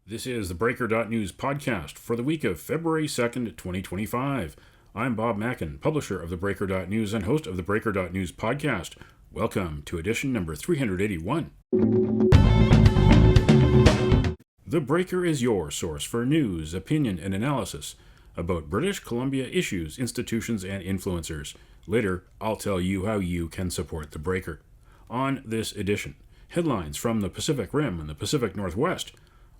This is the Breaker.news podcast for the week of February 2nd, 2025. I'm Bob Mackin, publisher of the Breaker.news and host of the Breaker.news podcast. Welcome to edition number 381. The Breaker is your source for news, opinion, and analysis about British Columbia issues, institutions, and influencers. Later, I'll tell you how you can support the Breaker. On this edition, headlines from the Pacific Rim and the Pacific Northwest.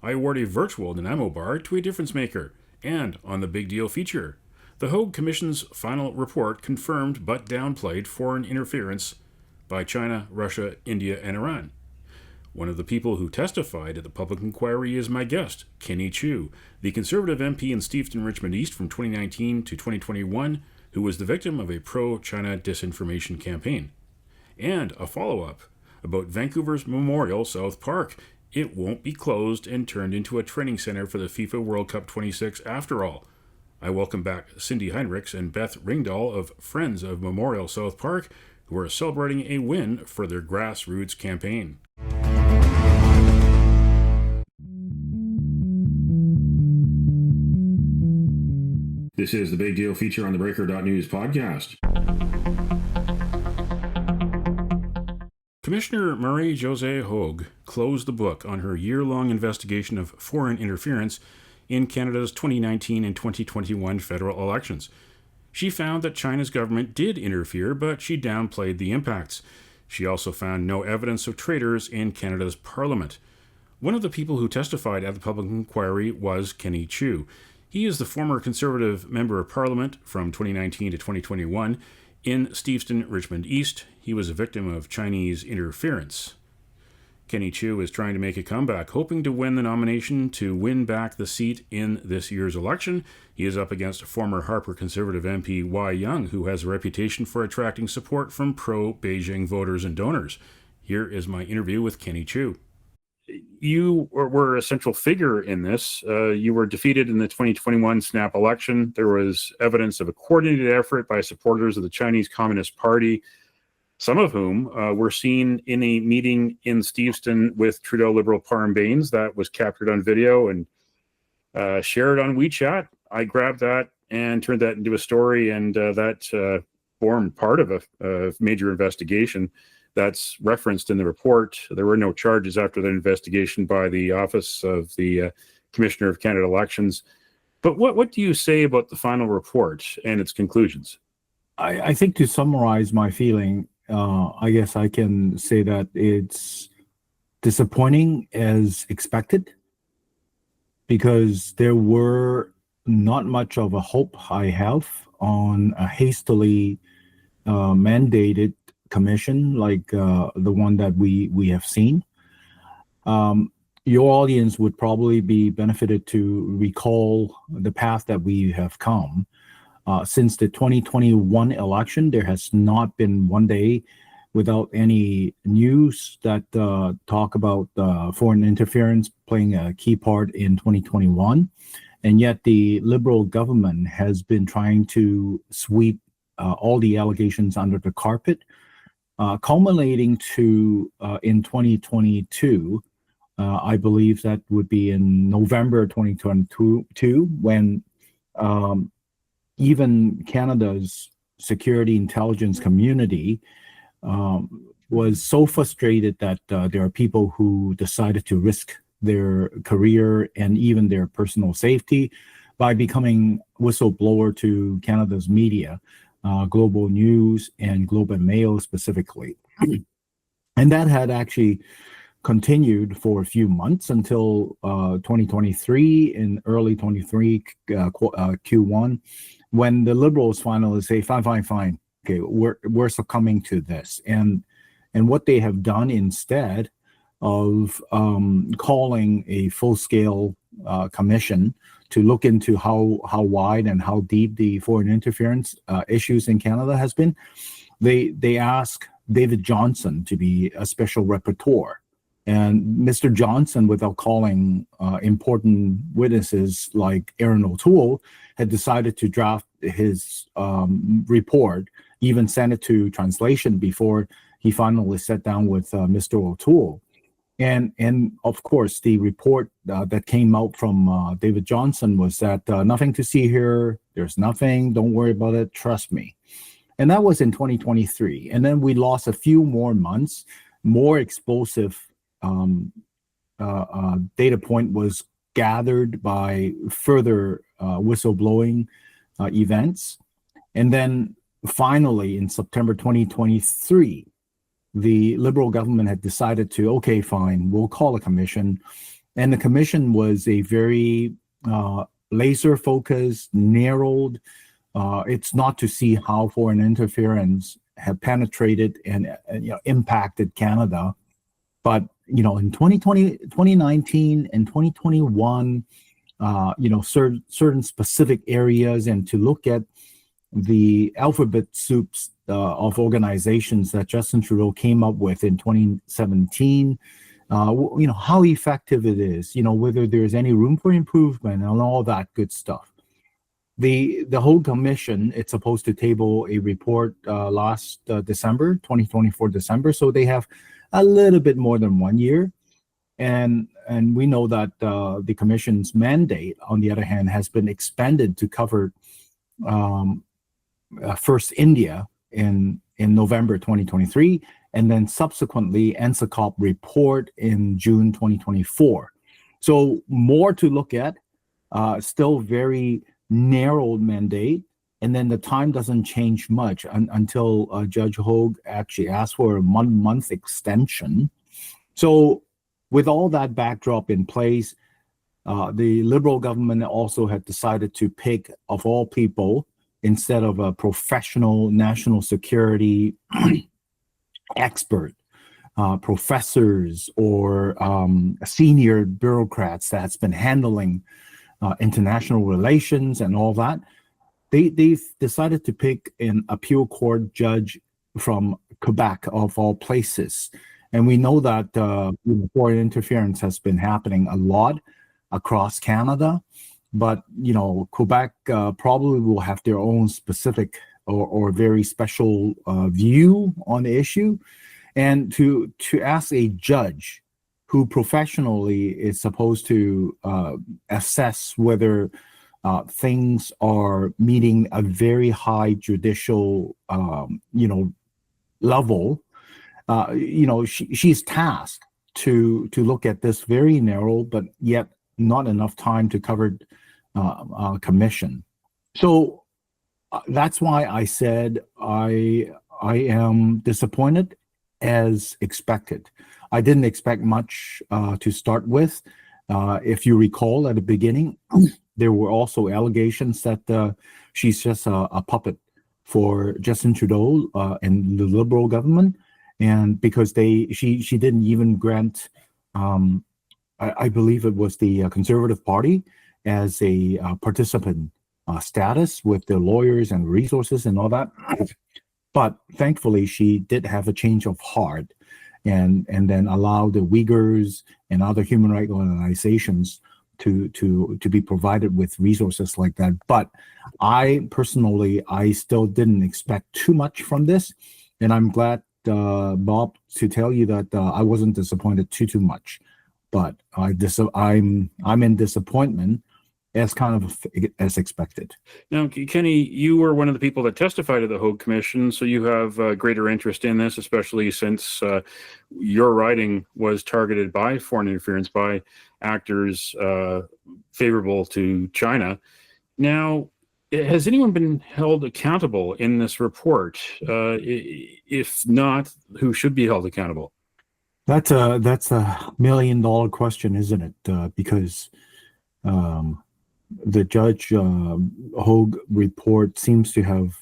I award a virtual Nanaimo bar to a difference maker. And on the Big Deal feature, the Hogue Commission's final report confirmed but downplayed foreign interference by China, Russia, India, and Iran. One of the people who testified at the public inquiry is my guest, Kenny Chiu, the Conservative MP in Steveston, Richmond East from 2019 to 2021, who was the victim of a pro-China disinformation campaign. And a follow-up about Vancouver's Memorial South Park. It won't be closed and turned into a training center for the FIFA World Cup 26 after all. I welcome back Cindy Heinrichs and Beth Ringdahl of Friends of Memorial South Park, who are celebrating a win for their grassroots campaign. This is the Big Deal feature on the Breaker.news podcast. Commissioner Marie-Josée Hogue closed the book on her year-long investigation of foreign interference in Canada's 2019 and 2021 federal elections. She found that China's government did interfere, but she downplayed the impacts. She also found no evidence of traitors in Canada's parliament. One of the people who testified at the public inquiry was Kenny Chiu. He is the former Conservative Member of Parliament from 2019 to 2021 in Steveston, Richmond East. He was a victim of Chinese interference. Kenny Chiu is trying to make a comeback, hoping to win the nomination to win back the seat in this year's election. He is up against former Harper Conservative MP Wai Young, who has a reputation for attracting support from pro-Beijing voters and donors. Here is my interview with Kenny Chiu. You were a central figure in this. You were defeated in the 2021 snap election. There was evidence of a coordinated effort by supporters of the Chinese Communist Party, some of whom were seen in a meeting in Steveston with Trudeau Liberal Parm Bains that was captured on video and shared on WeChat. I grabbed that and turned that into a story, and that formed part of a major investigation that's referenced in the report. There were no charges after that investigation by the Office of the Commissioner of Canada Elections. But what do you say about the final report and its conclusions? I think to summarize my feeling, I guess I can say that it's disappointing as expected, because there were not much of a hope I have on a hastily mandated commission like the one that we have seen. Your audience would probably be benefited to recall the path that we have come. Since the 2021 election, there has not been one day without any news that talk about foreign interference playing a key part in 2021. And yet the Liberal government has been trying to sweep all the allegations under the carpet, culminating to in 2022. I believe that would be in November 2022, when even Canada's security intelligence community was so frustrated that there are people who decided to risk their career and even their personal safety by becoming whistleblower to Canada's media, Global News and Globe and Mail specifically. And that had actually continued for a few months until 2023, in early 23 Q1, when the Liberals finally say, fine, okay, we're succumbing to this. And what they have done, instead of calling a full-scale commission to look into how wide and how deep the foreign interference issues in Canada has been, they ask David Johnson to be a special rapporteur. And Mr. Johnson, without calling important witnesses like Aaron O'Toole, had decided to draft his report, even send it to translation before he finally sat down with Mr. O'Toole. And of course, the report that came out from David Johnson was that nothing to see here. There's nothing. Don't worry about it. Trust me. And that was in 2023. And then we lost a few more months. More explosive data point was gathered by further whistleblowing events. And then finally, in September 2023, the Liberal government had decided to, okay, fine, we'll call a commission. And the commission was a very laser-focused, narrowed. It's not to see how foreign interference had penetrated and impacted Canada. But, in 2020, 2019 and 2021, certain specific areas, and to look at the alphabet soups of organizations that Justin Trudeau came up with in 2017, how effective it is, whether there's any room for improvement and all that good stuff. The Hogue Commission, it's supposed to table a report last December, 2024 December, so they have a little bit more than 1 year. And we know that the Commission's mandate, on the other hand, has been expanded to cover first India in November 2023, and then subsequently NSICOP report in June 2024. So more to look at, still very narrow mandate, and then the time doesn't change much until Judge Hogue actually asked for a month extension. So with all that backdrop in place, the Liberal government also had decided to pick, of all people, instead of a professional national security expert, professors or senior bureaucrats that's been handling international relations and all that, they've decided to pick an appeal court judge from Quebec, of all places. And we know that foreign interference has been happening a lot across Canada. But, Quebec probably will have their own specific or very special view on the issue. And to ask a judge who professionally is supposed to assess whether things are meeting a very high judicial, level, she's tasked to look at this very narrow, but yet not enough time to cover commission. So that's why I said I am disappointed, as expected. I didn't expect much to start with. If you recall, at the beginning, there were also allegations that she's just a puppet for Justin Trudeau and the Liberal government, and because she didn't even grant, I believe it was the Conservative Party, as a participant status with the lawyers and resources and all that. But thankfully, she did have a change of heart and then allow the Uyghurs and other human rights organizations to be provided with resources like that. But I still didn't expect too much from this. And I'm glad, Bob, to tell you that I wasn't disappointed too much. But I'm in disappointment, as kind of as expected. Now, Kenny, you were one of the people that testified at the Hogue Commission, so you have greater interest in this, especially since your writing was targeted by foreign interference by actors favorable to China. Now, has anyone been held accountable in this report? If not, who should be held accountable? That's a $1 million question, isn't it? Because the Judge Hogue report seems to have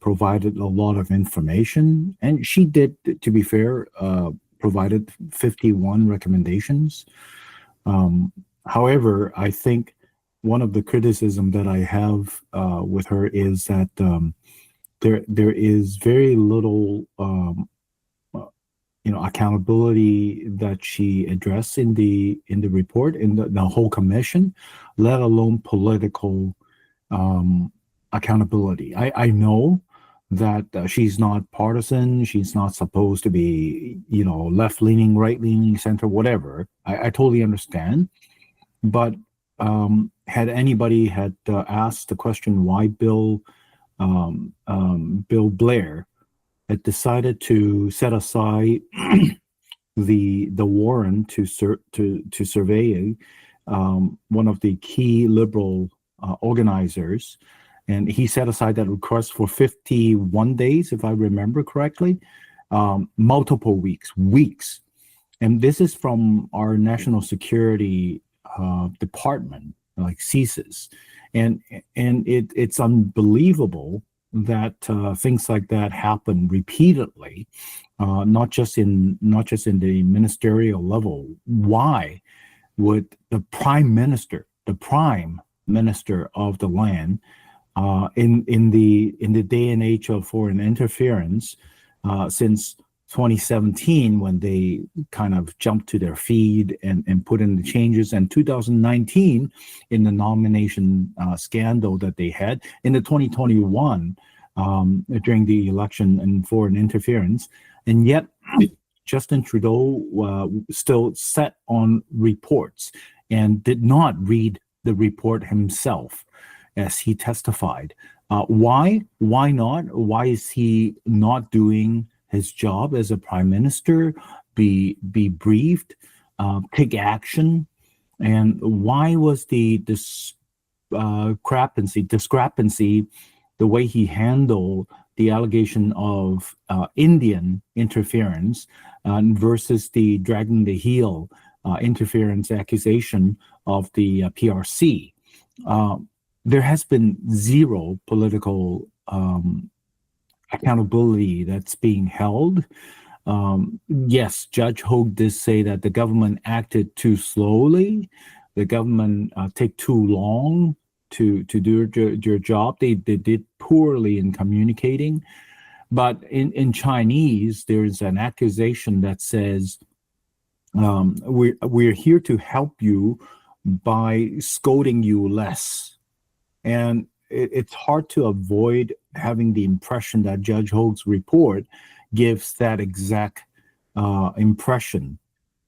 provided a lot of information, and she did, to be fair, provided 51 recommendations. However, I think one of the criticism that I have with her is that there is very little accountability that she addressed in the report, in the whole commission, let alone political accountability. I know that she's not partisan, she's not supposed to be, left-leaning, right-leaning, center, whatever. I totally understand. But had anybody asked the question why Bill Blair had decided to set aside the warrant to survey one of the key liberal organizers, and he set aside that request for 51 days, if I remember correctly, multiple weeks. And this is from our national security department, like CSIS. And it's unbelievable that things like that happen repeatedly, not just in the ministerial level. Why would the prime minister of the land, in the day and age of foreign interference, since 2017, when they kind of jumped to their feet and put in the changes, and 2019 in the nomination scandal that they had, in the 2021 during the election and foreign interference, and yet Justin Trudeau still sat on reports and did not read the report himself as he testified. Why? Why not? Why is he not doing his job as a prime minister? Be briefed, take action, and why was the discrepancy the way he handled the allegation of Indian interference versus the dragging the heel interference accusation of the PRC? There has been zero political accountability that's being held. Yes, Judge Hogue did say that the government acted too slowly. The government take too long to do their job. They did poorly in communicating. But in Chinese, there's an accusation that says, we're here to help you by scolding you less. And it's hard to avoid having the impression that Judge Hogue's report gives that exact impression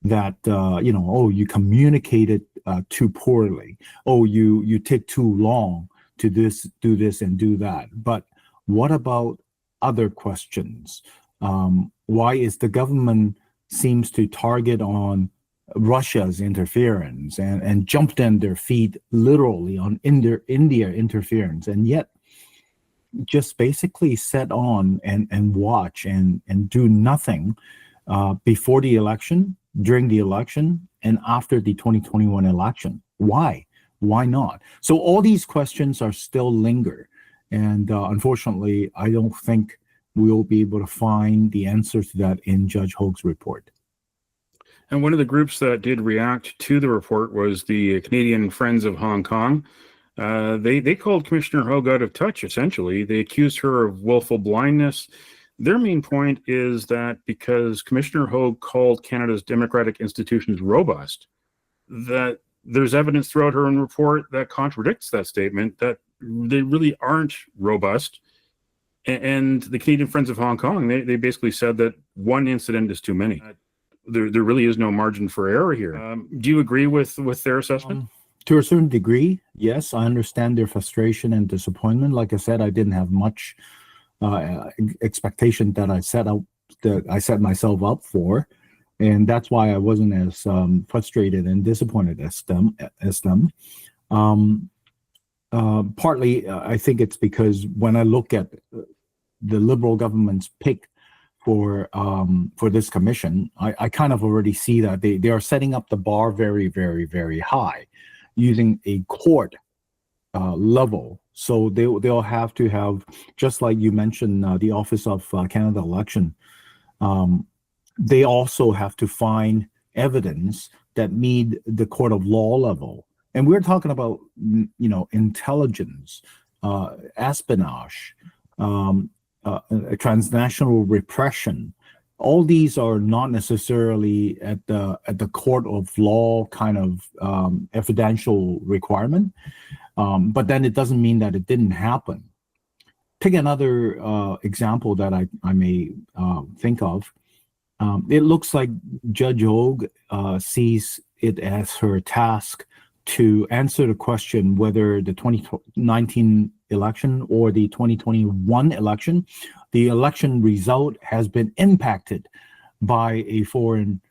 that, you communicated too poorly. Oh, you take too long to do this and do that. But what about other questions? Why is the government seems to target on Russia's interference and jumped on their feet literally on India interference, and yet just basically sit on and watch and do nothing before the election, during the election, and after the 2021 election? Why not? So all these questions are still linger, and unfortunately I don't think we'll be able to find the answers to that in Judge Hogue's report. And one of the groups that did react to the report was the Canadian Friends of Hong Kong. They called Commissioner Hogue out of touch, essentially. They accused her of willful blindness. Their main point is that because Commissioner Hogue called Canada's democratic institutions robust, that there's evidence throughout her own report that contradicts that statement, that they really aren't robust. And the Canadian Friends of Hong Kong, they basically said that one incident is too many. There really is no margin for error here. Do you agree with their assessment? To a certain degree, yes. I understand their frustration and disappointment. Like I said, I didn't have much expectation that I set myself up for, and that's why I wasn't as frustrated and disappointed as them. Partly, I think it's because when I look at the Liberal government's pick for this commission, I kind of already see that they are setting up the bar very, very, very high, using a court level. So they'll have to have, just like you mentioned, the Office of Canada Election, they also have to find evidence that meet the court of law level. And we're talking about, intelligence, espionage, transnational repression. All these are not necessarily at the court of law kind of evidential requirement, but then it doesn't mean that it didn't happen. take another example that I may think of. It looks like Judge Hogue sees it as her task to answer the question whether the 2019 election or the 2021 election, the election result has been impacted by a foreign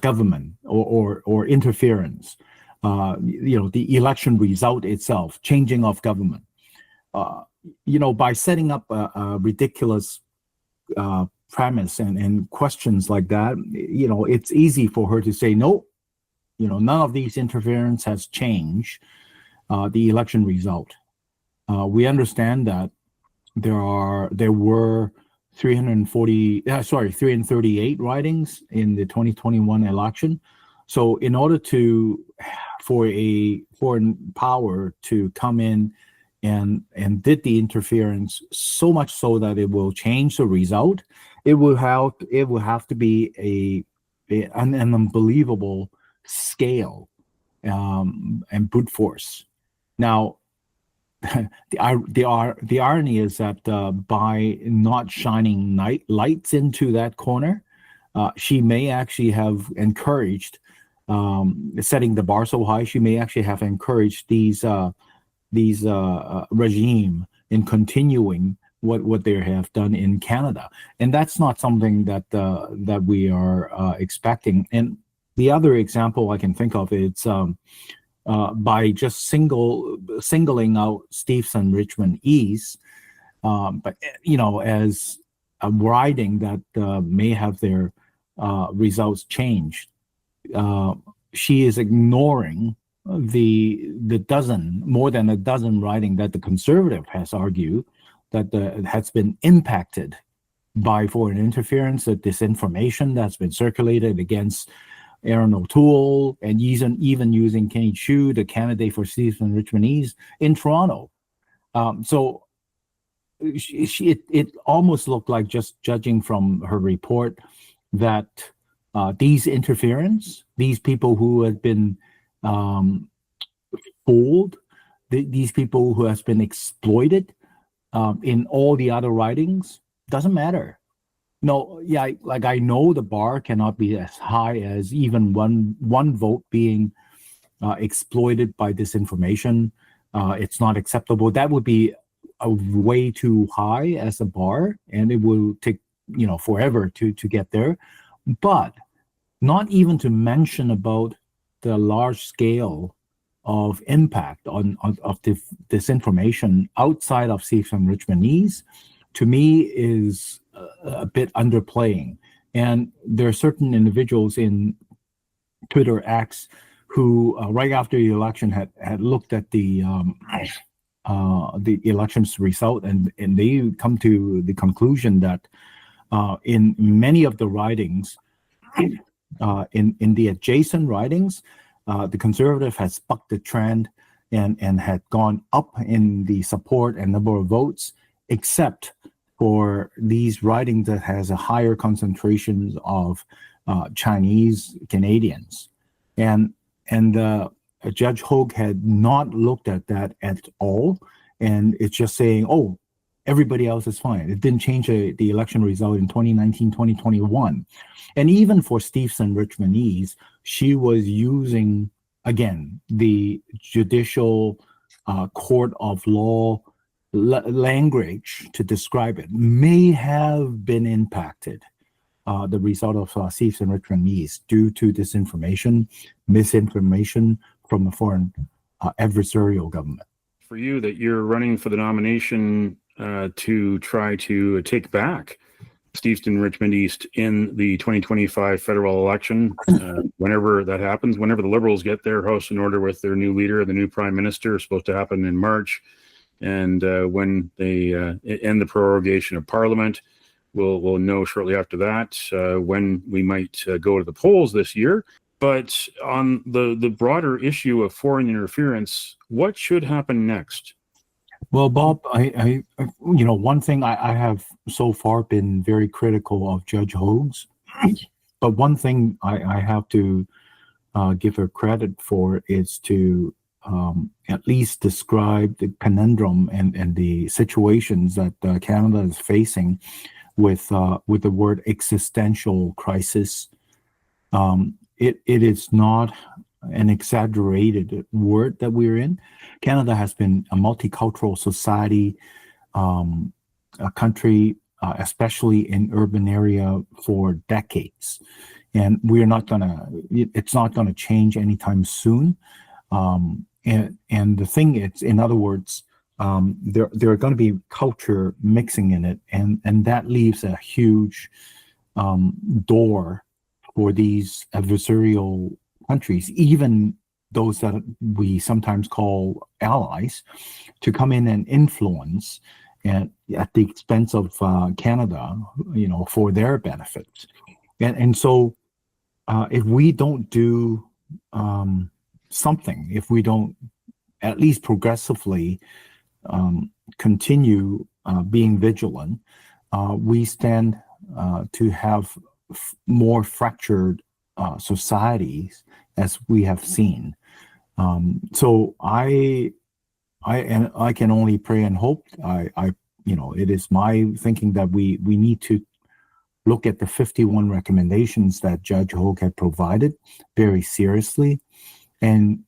government or interference. The election result itself, changing of government. By setting up a ridiculous premise and questions like that, it's easy for her to say, no, none of these interference has changed the election result. We understand that there were 338 ridings in the 2021 election. So in order for a foreign power to come in and did the interference so much so that it will change the result, it will have to be an unbelievable scale and brute force. Now, the irony is that by not shining lights into that corner, she may actually have encouraged setting the bar so high. She may actually have encouraged these regime in continuing what they have done in Canada, and that's not something that we are expecting. And the other example I can think of is by just singling out Stevenson Richmond East, but as a riding that may have their results changed. She is ignoring the more than a dozen riding that the Conservative has argued that has been impacted by foreign interference, the disinformation that's been circulated against Aaron O'Toole, and even using Kenny Chiu, the candidate for Stevenson Richmond East in Toronto. So it almost looked like, just judging from her report, that these interference, these people who have been fooled, these people who have been exploited in all the other writings, doesn't matter. No, yeah, like I know the bar cannot be as high as even one vote being exploited by disinformation. It's not acceptable. That would be a way too high as a bar, and it will take forever to get there. But not even to mention about the large scale of impact of disinformation outside of Stevenson Richmond East, to me is a bit underplaying. And there are certain individuals in Twitter X who, right after the election, had looked at the election's result, and they come to the conclusion that in many of the ridings, in the adjacent ridings, the Conservative has bucked the trend and had gone up in the support and number of votes, except for these ridings that has a higher concentration of Chinese Canadians. And Judge Hogue had not looked at that at all, and it's just saying, oh, everybody else is fine. It didn't change the election result in 2019, 2021. And even for Stevenson Richmond East, she was using, again, the judicial court of law language to describe it. May have been impacted, the result of Stevenson Richmond East, due to disinformation, misinformation from a foreign adversarial government. For you, that you're running for the nomination to try to take back Stevenson Richmond East in the 2025 federal election, whenever that happens, whenever the Liberals get their house in order with their new leader, the new prime minister, is supposed to happen in March. And when they end the prorogation of Parliament, we'll know shortly after that when we might go to the polls this year. But on the broader issue of foreign interference, what should happen next? Well, Bob, I one thing I have so far been very critical of Judge Hogue's, but one thing I have to give her credit for is to at least describe the conundrum and the situations that Canada is facing with the word existential crisis. It is not an exaggerated word that we're in. Canada has been a multicultural society, a country, especially in urban area, for decades, and it's not gonna change anytime soon. And the thing is, in other words, there are going to be culture mixing in it, and that leaves a huge door for these adversarial countries, even those that we sometimes call allies, to come in and influence at the expense of Canada, for their benefits. And so if we don't do something, if we don't at least progressively continue being vigilant, we stand to have more fractured societies, as we have seen. So I can only pray and hope. It is my thinking that we need to look at the 51 recommendations that Judge Hogue had provided very seriously, and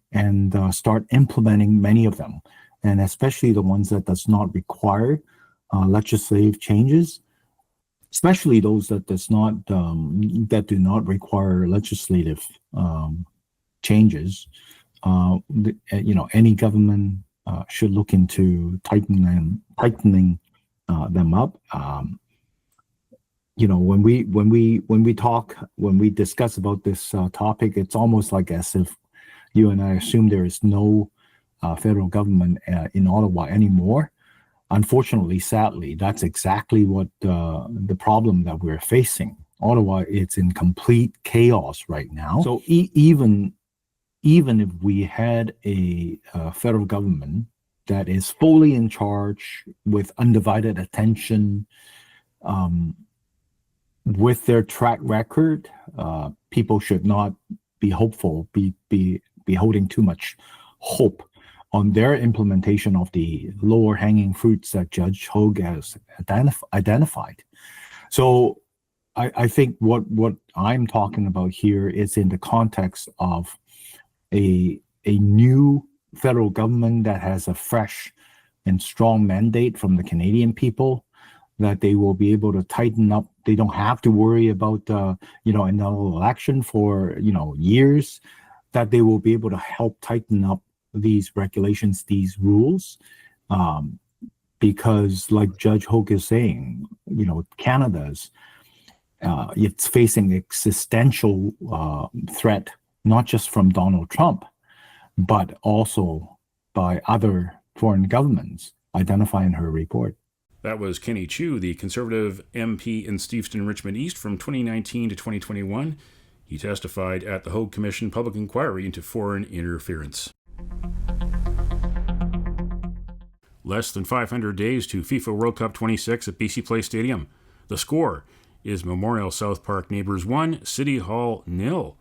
start implementing many of them, and especially the ones that does not require legislative changes, especially those that do not require legislative changes. Any government should look into tightening them up. When we discuss about this topic, it's almost like as if you and I assume there is no federal government in Ottawa anymore. Unfortunately, sadly, that's exactly what the problem that we're facing. Ottawa is in complete chaos right now. So even if we had a federal government that is fully in charge with undivided attention, with their track record, people should not be hopeful, be holding too much hope on their implementation of the lower hanging fruits that Judge Hogue has identified. So I think what I'm talking about here is in the context of a new federal government that has a fresh and strong mandate from the Canadian people, that they will be able to tighten up. They don't have to worry about another election for years, that they will be able to help tighten up these regulations, these rules, because like Judge Hogue is saying, Canada's it's facing existential threat, not just from Donald Trump, but also by other foreign governments, identified in her report. That was Kenny Chiu, the Conservative MP in Steveston, Richmond East from 2019 to 2021. He testified at the Hogue Commission public inquiry into foreign interference. Less than 500 days to FIFA World Cup 26 at BC Place Stadium. The score is Memorial South Park Neighbours 1, City Hall 0.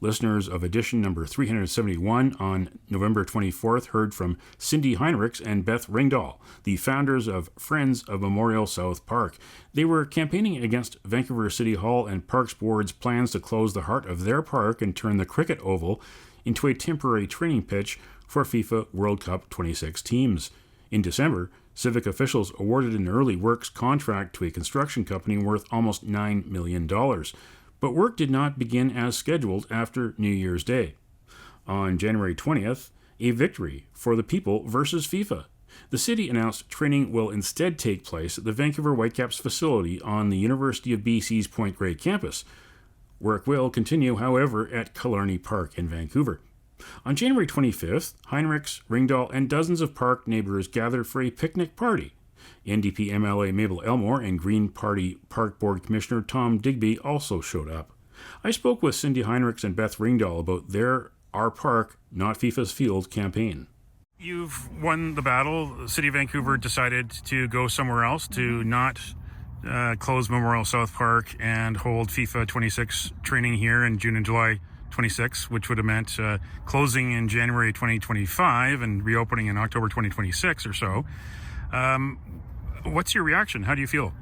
Listeners of edition number 371 on November 24th heard from Cindy Heinrichs and Beth Ringdahl, the founders of Friends of Memorial South Park. They were campaigning against Vancouver City Hall and Parks Board's plans to close the heart of their park and turn the cricket oval into a temporary training pitch for FIFA World Cup 26 teams. In December, civic officials awarded an early works contract to a construction company worth almost $9 million. But work did not begin as scheduled after New Year's Day. On January 20th, a victory for the people versus FIFA. The city announced training will instead take place at the Vancouver Whitecaps facility on the University of BC's Point Grey campus. Work will continue, however, at Killarney Park in Vancouver. On January 25th, Heinrichs, Ringdahl, and dozens of park neighbours gathered for a picnic party. NDP MLA Mabel Elmore and Green Party Park Board Commissioner Tom Digby also showed up. I spoke with Cindy Heinrichs and Beth Ringdahl about their Our Park, Not FIFA's Field campaign. You've won the battle. The City of Vancouver decided to go somewhere else, to not close Memorial South Park and hold FIFA 26 training here in June and July 2026, which would have meant closing in January 2025 and reopening in October 2026 or so. What's your reaction? How do you feel?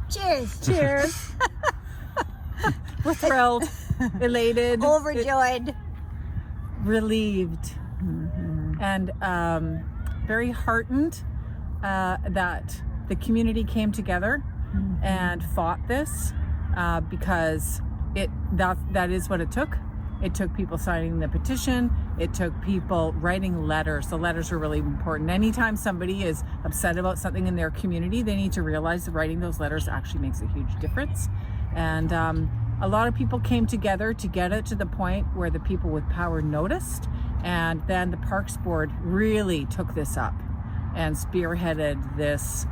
Cheers. Cheers. We're thrilled, elated, Overjoyed. relieved, and very heartened that the community came together and fought this because that is what it took. It took people signing the petition. It took people writing letters. The letters are really important. Anytime somebody is upset about something in their community, they need to realize that writing those letters actually makes a huge difference. And a lot of people came together to get it to the point where the people with power noticed. And then the Parks Board really took this up and spearheaded this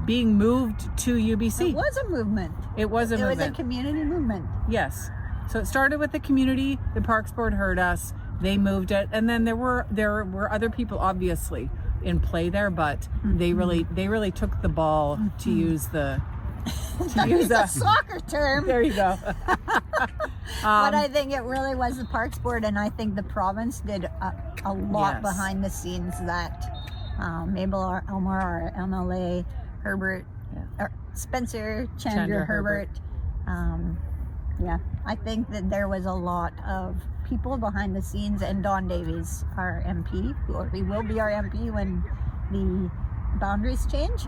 being moved to UBC. It was a movement. It was a movement. It was a community movement. Yes. So it started with the community. The Parks Board heard us. They moved it, and then there were other people obviously in play there, but they really took the ball to use the a soccer term. There you go. But I think it really was the Parks Board, and I think the province did a lot Yes. behind the scenes that Mabel Elmore, our MLA, Herbert, Spencer Chandra Herbert. I think that there was a lot of people behind the scenes, and Don Davies, our MP, he will be our MP when the boundaries change.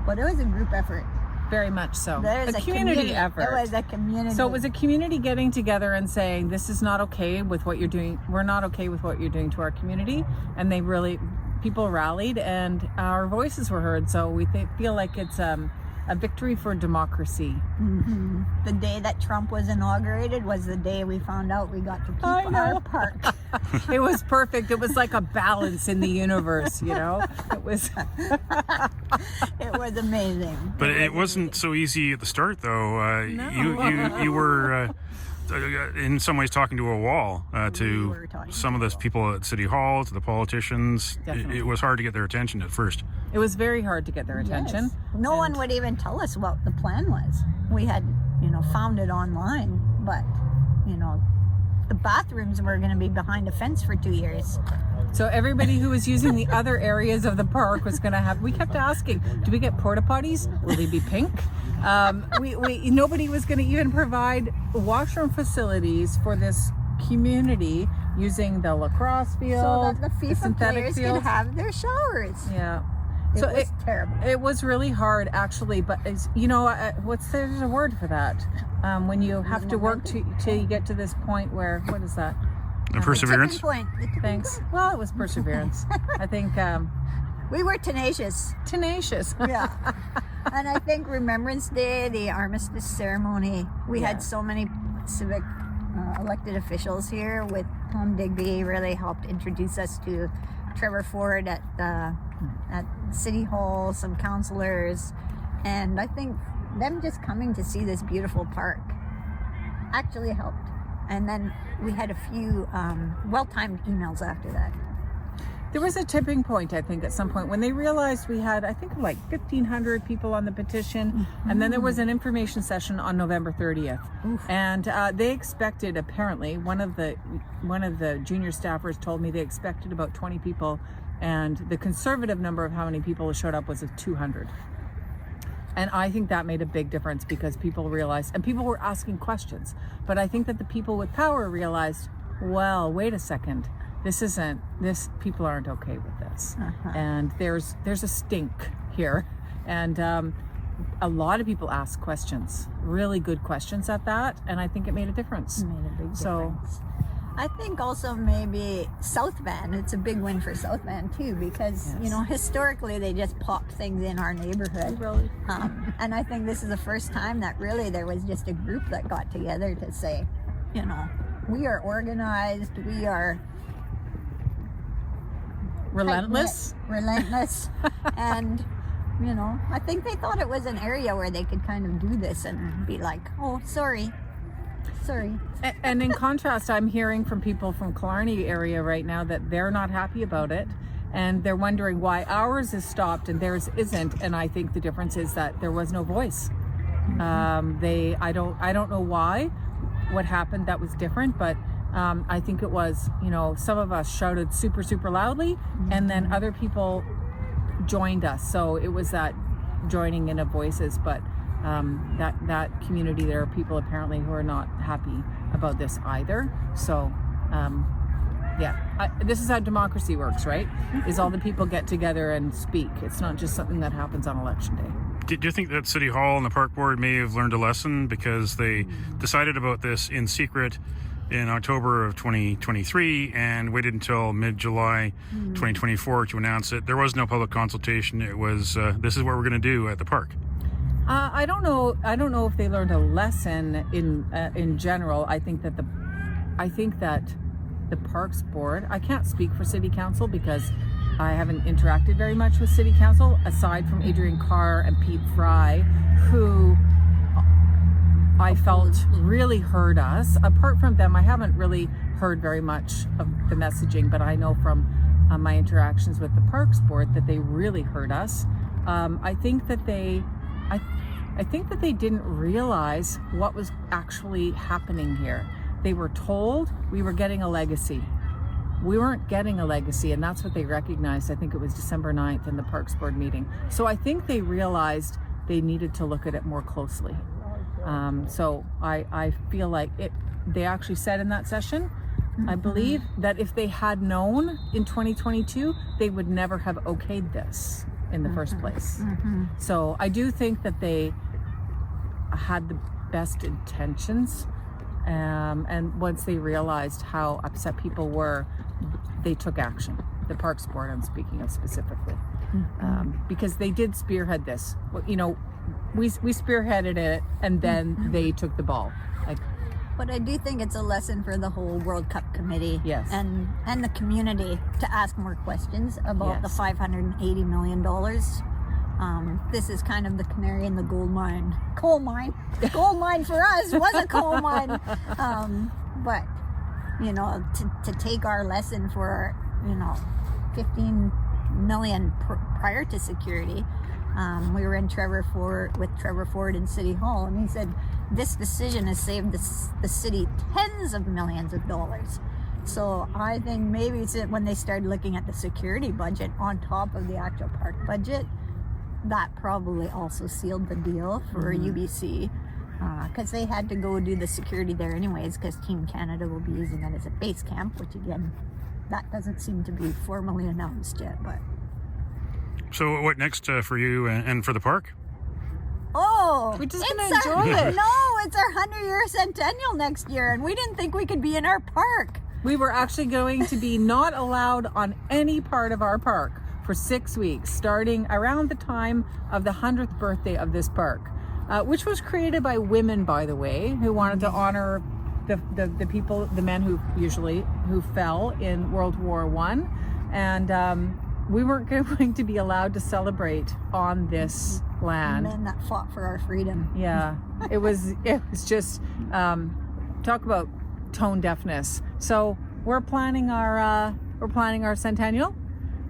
But it was a group effort. Very much so. There's a community effort. It was a community. So it was a community getting together and saying, this is not okay with what you're doing. We're not okay with what you're doing to our community. And people rallied and our voices were heard. So we feel like it's a victory for democracy. Mm-hmm. The day that Trump was inaugurated was the day we found out we got to keep our park. It was perfect. It was like a balance in the universe, you know? It was It was amazing. But it wasn't so easy at the start, though. No. You were in some ways talking to a wall to some of those people at City Hall, to the politicians. Definitely. It was hard to get their attention at first. It was very hard to get their attention. Yes. No one would even tell us what the plan was. We had, found it online, but, the bathrooms were going to be behind a fence for 2 years. So everybody who was using the other areas of the park was going to have, we kept asking, do we get porta potties? Will they be pink? Nobody was going to even provide washroom facilities for this community using the lacrosse field, So that the FIFA synthetic players field. could have their showers. Yeah. It So was terrible. It was really hard, actually, but there's a word for that? When you have to work till you get to this point where, what is that? The perseverance. Tipping point. Thanks. Well, it was perseverance. I think We were tenacious. tenacious. Yeah. And I think Remembrance Day, the armistice ceremony, we had so many civic elected officials here with Tom Digby really helped introduce us to Trevor Ford at City Hall, some councillors, and I think them just coming to see this beautiful park actually helped. And then we had a few well-timed emails after that. There was a tipping point, I think, at some point when they realized we had, I think, like 1,500 people on the petition, and then there was an information session on November 30th. And they expected, apparently, one of the junior staffers told me they expected about 20 people, and the conservative number of how many people showed up was 200. And I think that made a big difference because people realized, and people were asking questions, but I think that the people with power realized, well, wait a second, people aren't okay with this. And there's a stink here. And a lot of people asked questions, really good questions at that, and I think it made a difference. It made a big difference. I think also maybe South Van, it's a big win for South Van too, because historically they just popped things in our neighborhood. Really? And I think this is the first time that really there was just a group that got together to say, we are organized, we are Relentless. And I think they thought it was an area where they could kind of do this and be like, oh, sorry. And in contrast, I'm hearing from people from Killarney area right now that they're not happy about it, and they're wondering why ours is stopped and theirs isn't. And I think the difference is that there was no voice. I don't know why, what happened that was different, but I think it was, some of us shouted super, super loudly, and then other people joined us. So it was that joining in of voices, but that community, there are people apparently who are not happy about this either. So this is how democracy works, right? Is all the people get together and speak. It's not just something that happens on election day. Do you think that City Hall and the Park Board may have learned a lesson because they decided about this in secret in October of 2023 and waited until mid-July 2024 to announce it? There was no public consultation. It was, this is what we're going to do at the park. I don't know if they learned a lesson in general. I think that the Parks Board, I can't speak for City Council because I haven't interacted very much with City Council, aside from Adrian Carr and Pete Fry, who I felt really heard us. Apart from them, I haven't really heard very much of the messaging, but I know from my interactions with the Parks Board that they really heard us. I think that they didn't realize what was actually happening here. They were told we were getting a legacy. We weren't getting a legacy, and that's what they recognized. I think it was December 9th in the Parks Board meeting. So I think they realized they needed to look at it more closely. So I feel like they actually said in that session, I believe, that if they had known in 2022, they would never have okayed this in the first place. So I do think that they had the best intentions. And once they realized how upset people were, they took action. The Parks Board, I'm speaking of specifically, because they did spearhead this. We spearheaded it, and then they took the ball. But I do think it's a lesson for the whole World Cup committee, yes, and the community to ask more questions about the $580 million. This is kind of the canary in the coal mine. The gold mine for us was a coal mine. But, to take our lesson for, 15 million prior to security, we were in with Trevor Ford in City Hall, and he said, this decision has saved the city tens of millions of dollars. So I think maybe it's when they started looking at the security budget on top of the actual park budget, that probably also sealed the deal for UBC, because they had to go do the security there anyways, because Team Canada will be using it as a base camp, which again, that doesn't seem to be formally announced yet. But so what next for you and for the park? We're just going to enjoy it. No, it's our 100-year centennial next year, and we didn't think we could be in our park. We were actually going to be not allowed on any part of our park for 6 weeks, starting around the time of the 100th birthday of this park, which was created by women, by the way, who wanted to honor the people, the men who fell in World War I, and we weren't going to be allowed to celebrate on this land. Men that fought for our freedom. Yeah, it was just talk about tone deafness. So we're planning our centennial.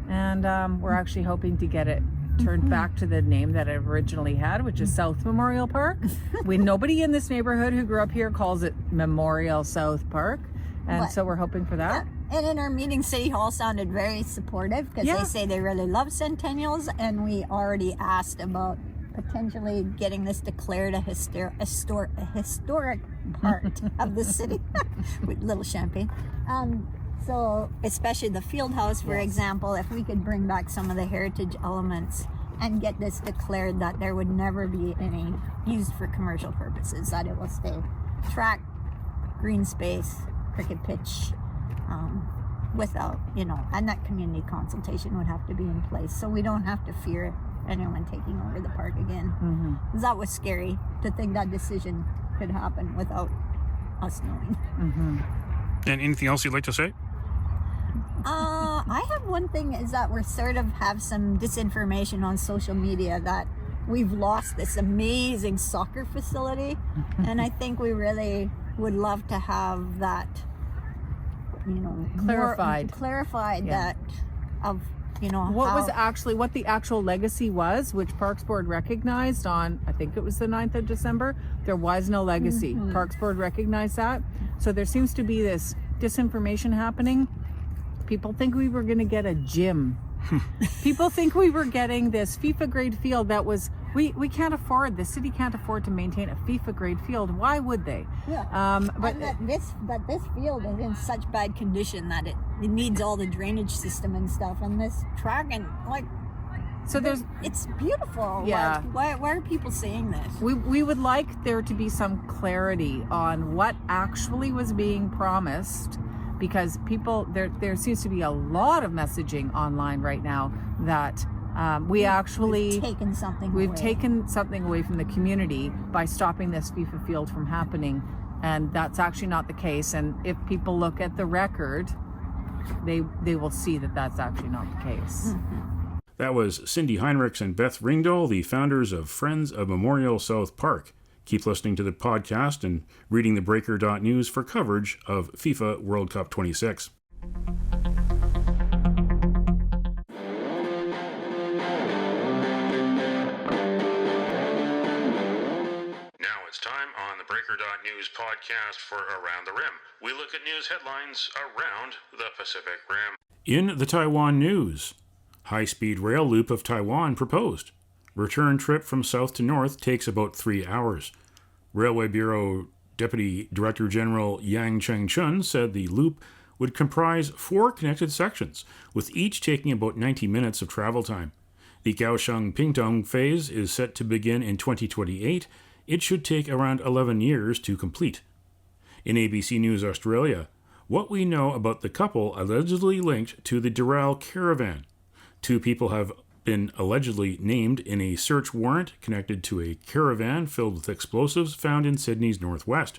And we're actually hoping to get it turned back to the name that it originally had, which is South Memorial Park. Nobody in this neighborhood who grew up here calls it Memorial South Park. And so we're hoping for that. Yeah. And in our meeting, City Hall sounded very supportive, because they say they really love centennials. And we already asked about potentially getting this declared a historic part of the city with little champagne. So especially the field house, for example, if we could bring back some of the heritage elements and get this declared that there would never be any used for commercial purposes, that it will stay track, green space, cricket pitch, without, and that community consultation would have to be in place, so we don't have to fear anyone taking over the park again. That was scary to think that decision could happen without us knowing. And anything else you'd like to say? I have one thing, is that we're sort of have some disinformation on social media that we've lost this amazing soccer facility, and I think we really would love to have that, clarified. That of what the actual legacy was, which Parks Board recognized on, I think it was the 9th of December. There was no legacy. Parks Board recognized that. So there seems to be this disinformation happening. People think we were going to get a gym. People think we were getting this FIFA grade field that was, we can't afford, the city can't afford to maintain a FIFA grade field. Why would they? Yeah. But this field is in such bad condition that it needs all the drainage system and stuff, and this track and it's beautiful. Yeah. Why are people saying this? We would like there to be some clarity on what actually was being promised, because there seems to be a lot of messaging online right now that we've taken something away from the community by stopping this FIFA field from happening, and that's actually not the case. And if people look at the record, they will see that that's actually not the case. That was Cindy Heinrichs and Beth Ringdahl, the founders of Friends of Memorial South Park. Keep listening to the podcast and reading theBreaker.news for coverage of FIFA World Cup 26. It's time on the Breaker.news podcast for Around the Rim. We look at news headlines around the Pacific Rim. In the Taiwan news, high-speed rail loop of Taiwan proposed. Return trip from south to north takes about 3 hours. Railway Bureau Deputy Director General Yang Cheng-chun said the loop would comprise 4 connected sections, with each taking about 90 minutes of travel time. The Kaohsiung-Pingtung phase is set to begin in 2028. It should take around 11 years to complete. In ABC News Australia, what we know about the couple allegedly linked to the Doral caravan. 2 people have been allegedly named in a search warrant connected to a caravan filled with explosives found in Sydney's northwest.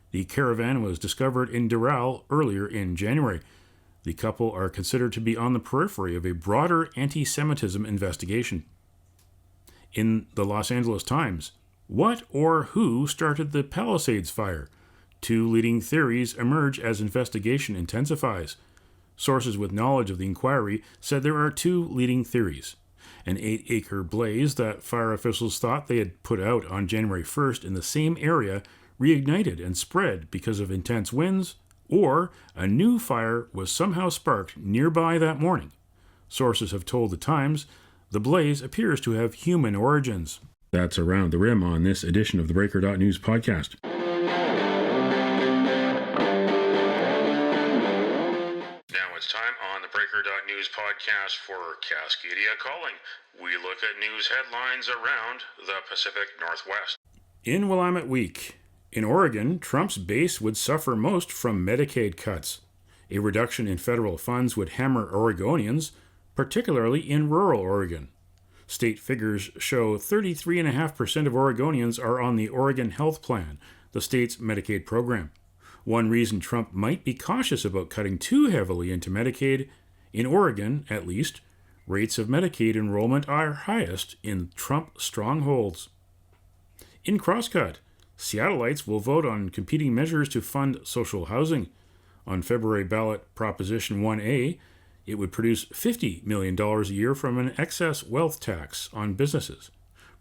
The caravan was discovered in Doral earlier in January. The couple are considered to be on the periphery of a broader anti-Semitism investigation. In the Los Angeles Times, what or who started the Palisades fire? 2 leading theories emerge as investigation intensifies. Sources with knowledge of the inquiry said there are 2 leading theories. An 8-acre blaze that fire officials thought they had put out on January 1st in the same area reignited and spread because of intense winds, or a new fire was somehow sparked nearby that morning. Sources have told the Times the blaze appears to have human origins. That's Around the Rim on this edition of the Breaker.news podcast. Now it's time on the Breaker.news podcast for Cascadia Calling. We look at news headlines around the Pacific Northwest. In Willamette Week, in Oregon, Trump's base would suffer most from Medicaid cuts. A reduction in federal funds would hammer Oregonians, particularly in rural Oregon. State figures show 33.5% of Oregonians are on the Oregon Health Plan, the state's Medicaid program. One reason Trump might be cautious about cutting too heavily into Medicaid, in Oregon, at least, rates of Medicaid enrollment are highest in Trump strongholds. In Crosscut, Seattleites will vote on competing measures to fund social housing. On February ballot Proposition 1A, it would produce $50 million a year from an excess wealth tax on businesses.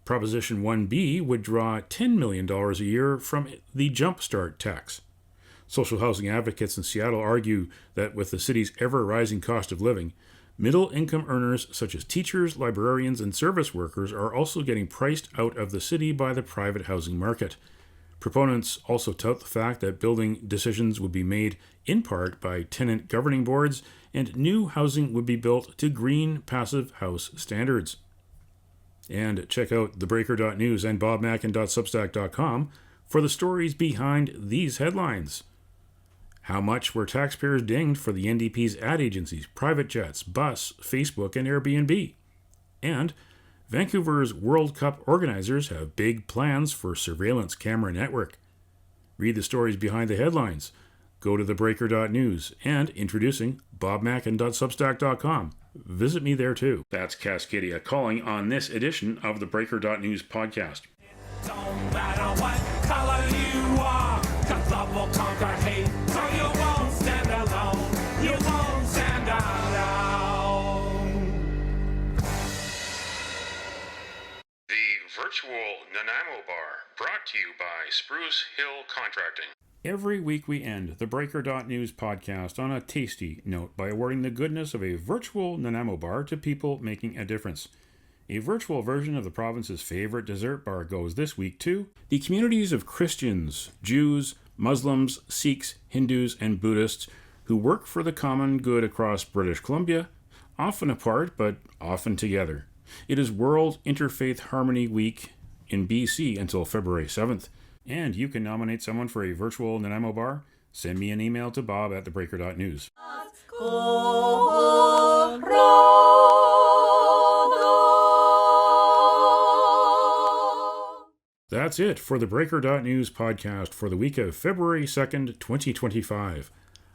Proposition 1B would draw $10 million a year from the Jumpstart tax. Social housing advocates in Seattle argue that with the city's ever-rising cost of living, middle-income earners such as teachers, librarians, and service workers are also getting priced out of the city by the private housing market. Proponents also tout the fact that building decisions would be made in part by tenant governing boards, and new housing would be built to green passive house standards. And check out theBreaker.news and bobmackin.substack.com for the stories behind these headlines. How much were taxpayers dinged for the NDP's ad agencies, private jets, bus, Facebook, and Airbnb? And Vancouver's World Cup organizers have big plans for surveillance camera network. Read the stories behind the headlines. Go to theBreaker.news and introducing bobmackin.substack.com. Visit me there too. That's Cascadia Calling on this edition of the Breaker.news podcast. Don't matter what color you are, 'cause love will conquer hate, so you won't stand alone, you won't stand alone. Brought to you by Spruce Hill Contracting. Every week we end the Breaker.news podcast on a tasty note by awarding the goodness of a virtual Nanaimo bar to people making a difference. A virtual version of the province's favorite dessert bar goes this week to the communities of Christians, Jews, Muslims, Sikhs, Hindus, and Buddhists who work for the common good across British Columbia, often apart but often together. It is World Interfaith Harmony Week in BC until February 7th, and you can nominate someone for a virtual Nanaimo bar. Send me an email to bob@theBreaker.news. That's it for the Breaker.news podcast for the week of February 2nd, 2025.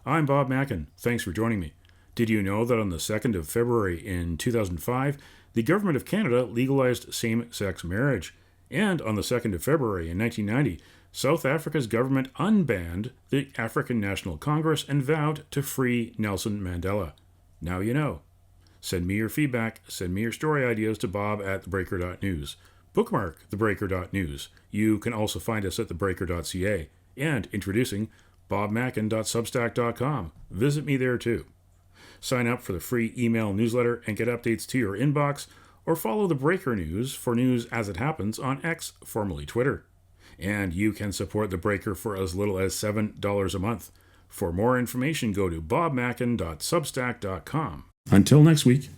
I'm Bob Mackin. Thanks for joining me. Did you know that on the 2nd of February in 2005, the Government of Canada legalized same-sex marriage? And on the 2nd of February in 1990, South Africa's government unbanned the African National Congress and vowed to free Nelson Mandela. Now you know. Send me your feedback, send me your story ideas to bob@theBreaker.news. Bookmark theBreaker.news. You can also find us at theBreaker.ca. And introducing bobmackin.substack.com. Visit me there too. Sign up for the free email newsletter and get updates to your inbox, or follow the Breaker News for news as it happens on X, formerly Twitter. And you can support the Breaker for as little as $7 a month. For more information, go to bobmackin.substack.com. Until next week.